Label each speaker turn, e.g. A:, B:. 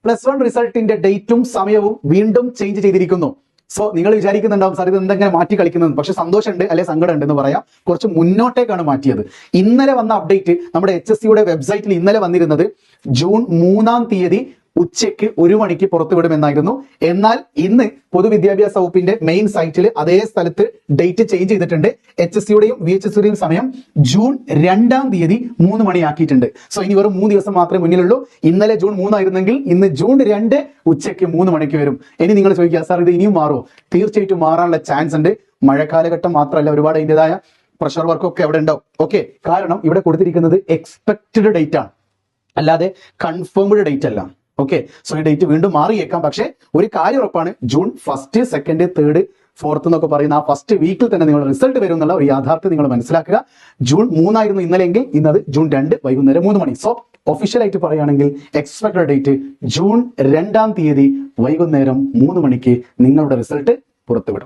A: +1 റിസൾട്ടിന്റെ ഡേറ്റും സമയവും വീണ്ടും ചേഞ്ച് ചെയ്തിരിക്കുന്നു. സോ നിങ്ങൾ വിചാരിക്കുന്നുണ്ടാവും സാർ ഇത് എന്തെങ്ങനെ മാറ്റി കളിക്കുന്നത്, പക്ഷെ സന്തോഷമുണ്ട് അല്ലെ സങ്കടം ഉണ്ട് എന്ന് പറയാം. കുറച്ച് മുന്നോട്ടേക്കാണ് മാറ്റിയത്. ഇന്നലെ വന്ന അപ്ഡേറ്റ് നമ്മുടെ HSCയുടെ വെബ്സൈറ്റിൽ ഇന്നലെ വന്നിരുന്നത് ജൂൺ 3-ാം തീയതി ഉച്ചയ്ക്ക് 1 മണിക്ക് പുറത്തുവിടുമെന്നായിരുന്നു. എന്നാൽ ഇന്ന് പൊതുവിദ്യാഭ്യാസ വകുപ്പിന്റെ മെയിൻ സൈറ്റിൽ അതേ സ്ഥലത്ത് ഡേറ്റ് ചേഞ്ച് ചെയ്തിട്ടുണ്ട്. HSCയുടെയും VHSCയുടെയും സമയം ജൂൺ 2-ാം തീയതി 3 മണിയാക്കിയിട്ടുണ്ട്. സോ ഇനി വെറും 3 ദിവസം മാത്രമേ മുന്നിലുള്ളൂ. ഇന്നലെ ജൂൺ 3 ആയിരുന്നെങ്കിൽ ഇന്ന് ജൂൺ 2 ഉച്ചയ്ക്ക് 3 മണിക്ക് വരും. ഇനി നിങ്ങൾ ചോദിക്കുക സാർ ഇത് ഇനിയും മാറുമോ? തീർച്ചയായിട്ടും മാറാനുള്ള ചാൻസ് ഉണ്ട്. മഴക്കാലഘട്ടം മാത്രമല്ല, ഒരുപാട് അതിൻ്റെതായ പ്രഷർ വർക്കൊക്കെ അവിടെ ഉണ്ടാവും. ഓക്കെ, കാരണം ഇവിടെ കൊടുത്തിരിക്കുന്നത് എക്സ്പെക്റ്റഡ് ഡേറ്റ് ആണ്, അല്ലാതെ കൺഫേംഡ് ഡേറ്റ് അല്ല. ഓക്കെ, സോ ഈ ഡേറ്റ് വീണ്ടും മാറിയേക്കാം. പക്ഷേ ഒരു കാര്യം ഉറപ്പാണ്, ജൂൺ 1, 2, 3, 4 എന്നൊക്കെ പറയുന്ന ആ ഫസ്റ്റ് വീക്കിൽ തന്നെ നിങ്ങൾ റിസൾട്ട് വരും എന്നുള്ള ഒരു യാഥാർത്ഥ്യം നിങ്ങൾ മനസ്സിലാക്കുക. ജൂൺ 3 ആയിരുന്നു ഇന്നലെങ്കിൽ ഇന്നത് ജൂൺ 2 വൈകുന്നേരം 3 മണി. സോ ഒഫീഷ്യലായിട്ട് പറയുകയാണെങ്കിൽ എക്സ്പെക്ടഡ് ഡേറ്റ് ജൂൺ 2-ാം തീയതി വൈകുന്നേരം 3 മണിക്ക് നിങ്ങളുടെ റിസൾട്ട് പുറത്തുവിടും.